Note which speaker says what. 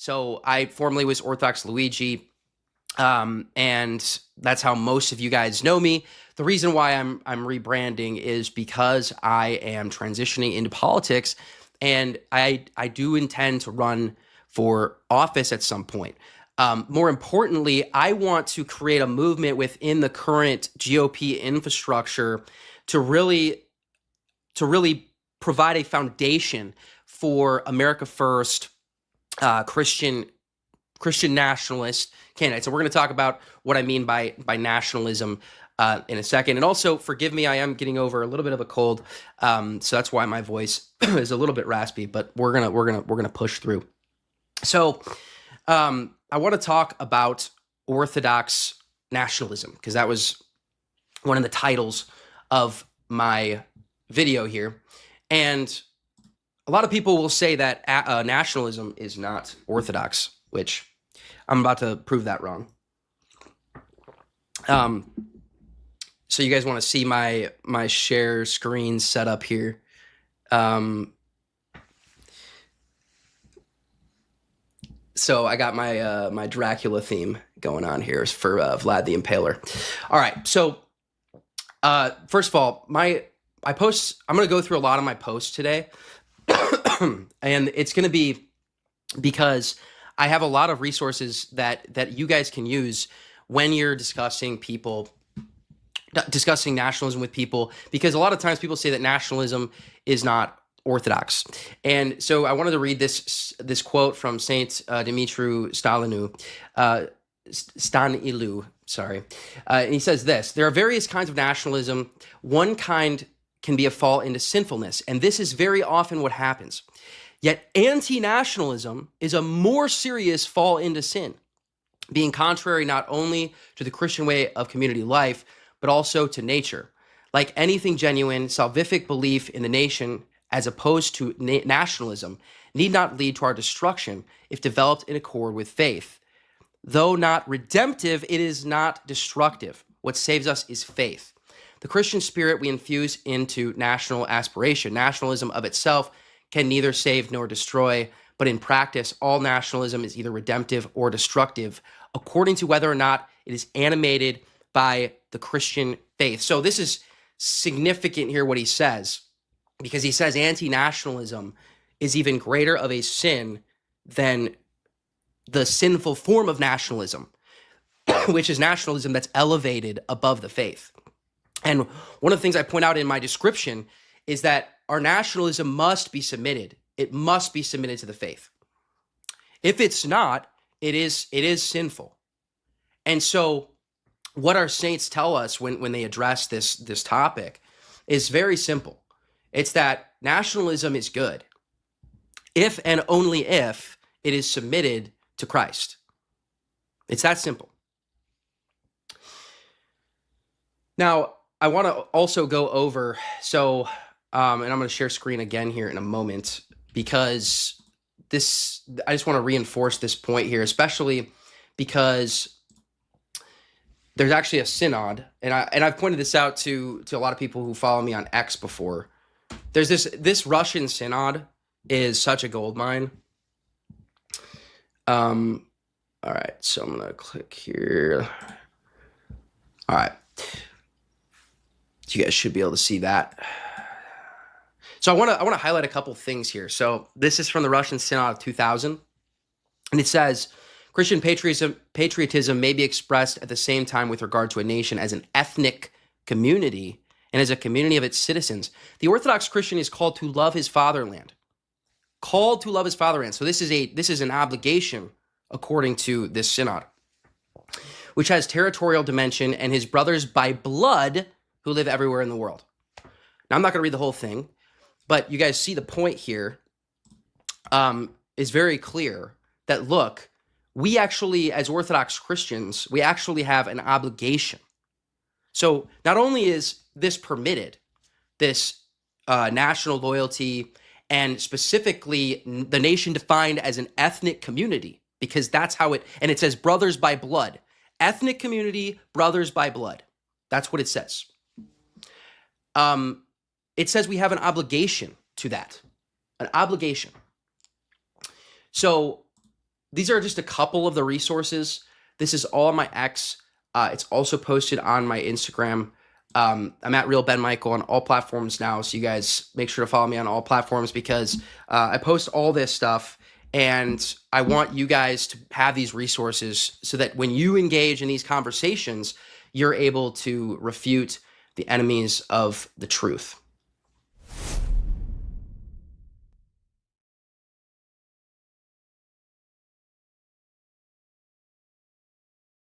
Speaker 1: So I formerly was Orthodox Luigi, and that's how most of you guys know me. The reason why I'm rebranding is because I am transitioning into politics, and I do intend to run for office at some point. More importantly, I want to create a movement within the current GOP infrastructure to really provide a foundation for America First, Christian nationalist candidates. And we're going to talk about what I mean by nationalism in a second. And also, forgive me, I am getting over a little bit of a cold, so that's why my voice is a little bit raspy. But we're gonna push through. So I want to talk about Orthodox nationalism because that was one of the titles of my video here, and a lot of people will say that nationalism is not orthodox, which I'm about to prove that wrong. So you guys want to see my share screen setup here. So I got my my Dracula theme going on here for Vlad the Impaler. All right, so first of all, my posts, I'm going to go through a lot of my posts today. And it's going to be because I have a lot of resources that you guys can use when you're discussing nationalism with people, because a lot of times people say that nationalism is not orthodox. And so I wanted to read this quote from Saint Dumitru Stanilu, sorry. And he says this: "There are various kinds of nationalism. One kind can be a fall into sinfulness, and this is very often what happens. Yet anti-nationalism is a more serious fall into sin, being contrary not only to the Christian way of community life, but also to nature. Like anything genuine, salvific belief in the nation, as opposed to nationalism, need not lead to our destruction if developed in accord with faith. Though not redemptive, it is not destructive. What saves us is faith. The Christian spirit we infuse into national aspiration. Nationalism of itself can neither save nor destroy, but in practice, all nationalism is either redemptive or destructive, according to whether or not it is animated by the Christian faith." So this is significant here, what he says, because he says anti-nationalism is even greater of a sin than the sinful form of nationalism, which is nationalism that's elevated above the faith. And one of the things I point out in my description is that our nationalism must be submitted. It must be submitted to the faith. If it's not, it is sinful. And so what our saints tell us when they address this topic is very simple. It's that nationalism is good if and only if it is submitted to Christ. It's that simple. Now, I want to also go over, and I'm going to share screen again here in a moment, because I just want to reinforce this point here, especially because there's actually a synod, and I've pointed this out to a lot of people who follow me on X before. There's this Russian synod is such a gold mine. All right, so I'm going to click here. All right. So you guys should be able to see that. So I want to highlight a couple things here. So this is from the Russian Synod of 2000, and it says, "Christian patriotism may be expressed at the same time with regard to a nation as an ethnic community and as a community of its citizens. The Orthodox Christian is called to love his fatherland." Called to love his fatherland. So this is an obligation according to this synod, which has territorial dimension, and his brothers by blood who live everywhere in the world. Now, I'm not going to read the whole thing, but you guys see the point here is very clear that, look, we actually, as Orthodox Christians, we actually have an obligation. So not only is this permitted, this national loyalty, and specifically the nation defined as an ethnic community, because that's how and it says brothers by blood. Ethnic community, brothers by blood. That's what it says. It says we have an obligation to that. An obligation. So these are just a couple of the resources. This is all on my X. It's also posted on my Instagram. I'm at Real Ben Michael on all platforms now, so you guys make sure to follow me on all platforms, because I post all this stuff, and I want you guys to have these resources so that when you engage in these conversations, you're able to refute the enemies of the truth.